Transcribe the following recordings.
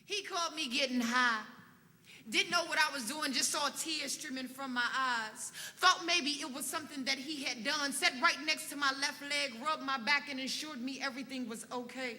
He caught me getting high. Didn't know what I was doing, just saw tears streaming from my eyes. Thought maybe it was something that he had done. Sat right next to my left leg, rubbed my back and assured me everything was okay.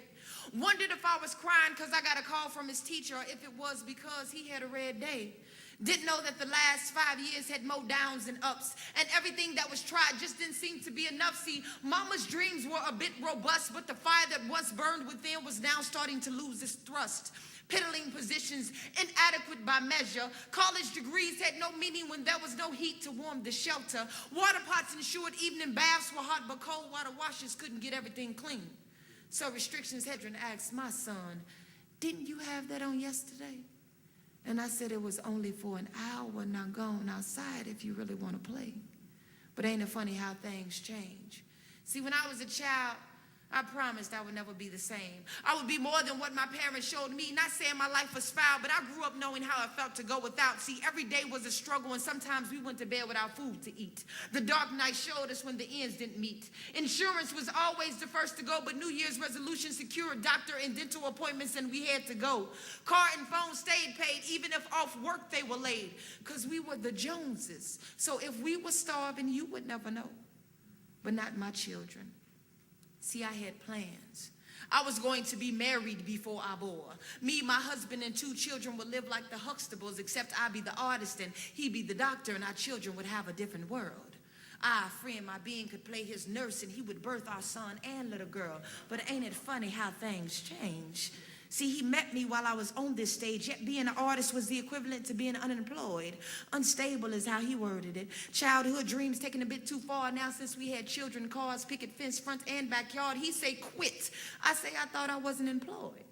Wondered if I was crying because I got a call from his teacher or if it was because he had a red day. Didn't know that the last 5 years had more downs and ups, and everything that was tried just didn't seem to be enough. See, mama's dreams were a bit robust, but the fire that once burned within was now starting to lose its thrust. Piddling positions, inadequate by measure. College degrees had no meaning when there was no heat to warm the shelter. Water pots ensured evening baths were hot, but cold water washers couldn't get everything clean. So restrictions Hedron asked my son, "Didn't you have that on yesterday?" And I said it was only for an hour, now gone outside if you really want to play. But ain't it funny how things change? See, when I was a child, I promised I would never be the same. I would be more than what my parents showed me. Not saying my life was foul, but I grew up knowing how it felt to go without. See, every day was a struggle, and sometimes we went to bed without food to eat. The dark night showed us when the ends didn't meet. Insurance was always the first to go, but New Year's resolution secured doctor and dental appointments, and we had to go. Car and phone stayed paid, even if off work they were laid, because we were the Joneses. So if we were starving, you would never know. But not my children. See, I had plans. I was going to be married before I bore. Me, my husband, and 2 children would live like the Huxtables, except I'd be the artist and he'd be the doctor, and our children would have a different world. I, a friend, my being, could play his nurse, and he would birth our son and little girl. But ain't it funny how things change? See, he met me while I was on this stage, yet being an artist was the equivalent to being unemployed. Unstable is how he worded it. Childhood dreams taken a bit too far now since we had children, cars, picket fence, front and backyard. He say quit. I say I thought I wasn't employed.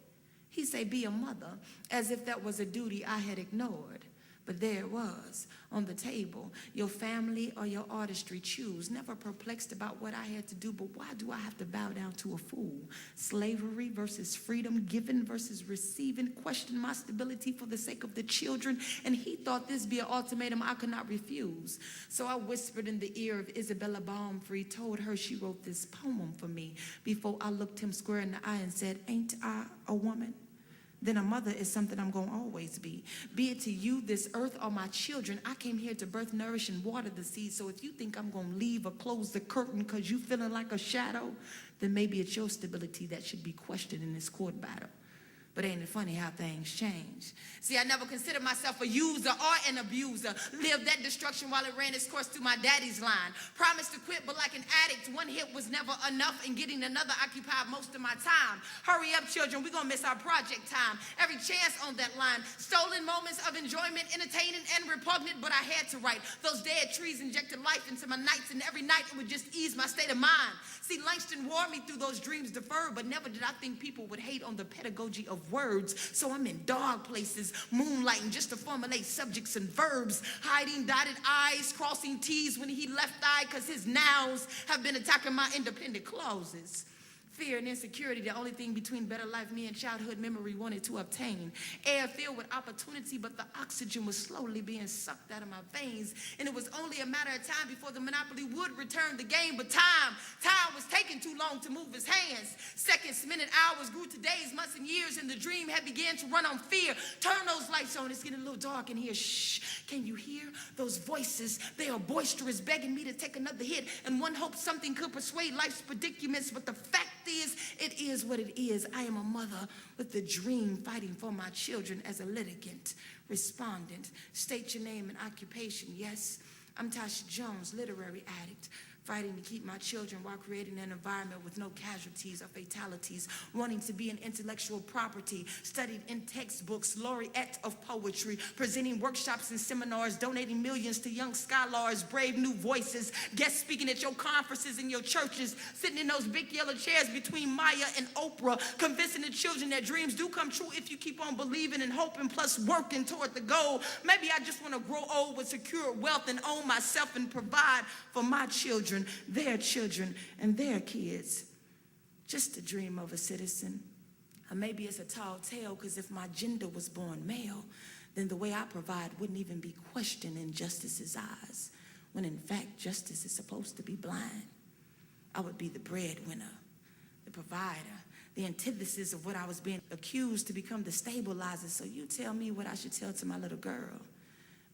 He say be a mother, as if that was a duty I had ignored. But there it was, on the table, your family or your artistry, choose. Never perplexed about what I had to do, but why do I have to bow down to a fool? Slavery versus freedom, given versus receiving, question my stability for the sake of the children, and he thought this be an ultimatum I could not refuse. So I whispered in the ear of Isabella Baumfree, told her she wrote this poem for me, before I looked him square in the eye and said, ain't I a woman? Then a mother is something I'm going to always be. Be it to you, this earth, or my children, I came here to birth, nourish, and water the seed. So if you think I'm going to leave or close the curtain because you feeling like a shadow, then maybe it's your stability that should be questioned in this court battle. But ain't it funny how things change? See, I never considered myself a user or an abuser. Lived that destruction while it ran its course through my daddy's line. Promised to quit, but like an addict, one hit was never enough, and getting another occupied most of my time. Hurry up, children, we're gonna miss our project time. Every chance on that line. Stolen moments of enjoyment, entertaining and repugnant, but I had to write. Those dead trees injected life into my nights, and every night it would just ease my state of mind. See, Langston wore me through those dreams deferred, but never did I think people would hate on the pedagogy of words. So I'm in dark places, moonlighting just to formulate subjects and verbs, hiding dotted I's, crossing T's when he left eye, because his nows have been attacking my independent clauses. Fear and insecurity, the only thing between better life me and childhood memory wanted to obtain. Air filled with opportunity, but the oxygen was slowly being sucked out of my veins. And it was only a matter of time before the monopoly would return the game. But time was taking too long to move his hands. Seconds, minutes, hours grew to days, months, and years, and the dream had began to run on fear. Turn those lights on, it's getting a little dark in here. Shh, can you hear those voices? They are boisterous, begging me to take another hit. And one hoped something could persuade life's predicaments, but the fact is, it is what it is. I am a mother with a dream, fighting for my children as a litigant. Respondent, state your name and occupation. Yes, I'm Tasha Jones, literary addict, fighting to keep my children while creating an environment with no casualties or fatalities, wanting to be an intellectual property, studied in textbooks, laureate of poetry, presenting workshops and seminars, donating millions to young scholars, brave new voices, guest speaking at your conferences and your churches, sitting in those big yellow chairs between Maya and Oprah, convincing the children that dreams do come true if you keep on believing and hoping, plus working toward the goal. Maybe I just want to grow old with secure wealth and own myself and provide for my children, their children, and their kids. Just a dream of a citizen. Or maybe it's a tall tale, because if my gender was born male, then the way I provide wouldn't even be questioned in justice's eyes, when in fact justice is supposed to be blind. I would be the breadwinner, the provider, the antithesis of what I was being accused to become the stabilizer. So you tell me what I should tell to my little girl.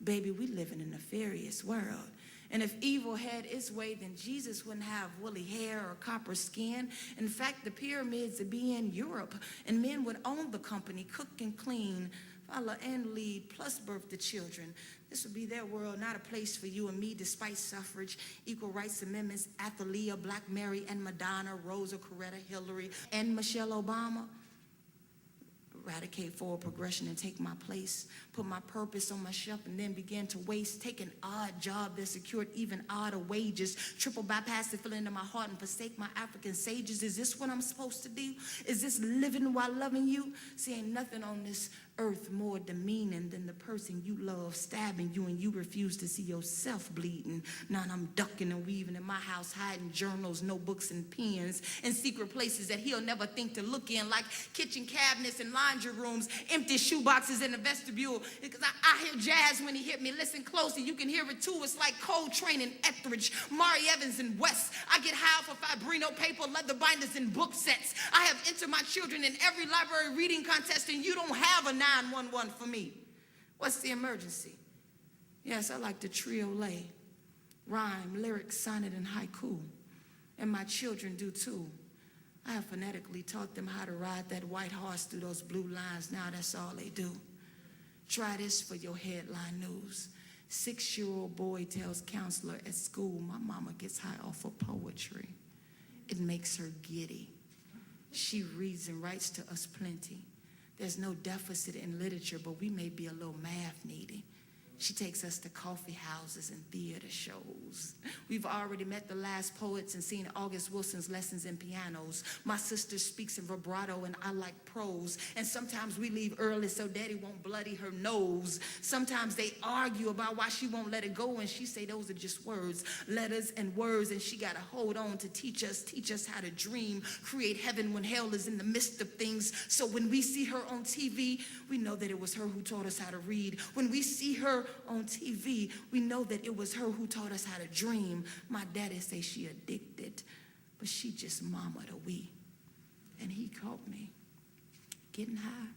Baby, we live in a nefarious world. And if evil had its way, then Jesus wouldn't have woolly hair or copper skin. In fact, the pyramids would be in Europe, and men would own the company, cook and clean, follow and lead, plus birth the children. This would be their world, not a place for you and me, despite suffrage, equal rights amendments, Athalia, Black Mary, and Madonna, Rosa, Coretta, Hillary, and Michelle Obama. Eradicate forward progression and take my place, put my purpose on my shelf, and then begin to waste, take an odd job that secured even odder wages, triple bypass it, fill into my heart and forsake my African sages. Is this what I'm supposed to do? Is this living while loving you? See, ain't nothing on this earth more demeaning than the person you love stabbing you and you refuse to see yourself bleeding. Now I'm ducking and weaving in my house, hiding journals, notebooks, and pens in secret places that he'll never think to look in, like kitchen cabinets and laundry rooms, empty shoeboxes in the vestibule. Because I hear jazz when he hit me. Listen closely, you can hear it too. It's like Coltrane and Etheridge, Mari Evans and West. I get high for Fabrino paper, leather binders, and book sets. I have entered my children in every library reading contest, and you don't have a 911 for me. What's the emergency? Yes, I like to trio lay, rhyme, lyric, sonnet, and haiku. And my children do too. I have phonetically taught them how to ride that white horse through those blue lines. Now that's all they do. Try this for your headline news. 6-year-old boy tells counselor at school, my mama gets high off of poetry. It makes her giddy. She reads and writes to us plenty. There's no deficit in literature, but we may be a little math needy. She takes us to coffee houses and theater shows. We've already met the last poets and seen August Wilson's lessons in pianos. My sister speaks in vibrato and I like prose. And sometimes we leave early so daddy won't bloody her nose. Sometimes they argue about why she won't let it go, and she say those are just words, letters and words, and she gotta hold on to teach us how to dream, create heaven when hell is in the midst of things. So when we see her on TV, we know that it was her who taught us how to read. When we see her on TV, we know that it was her who taught us how to dream. My daddy say she addicted, but she just mama to we. And he caught me getting high.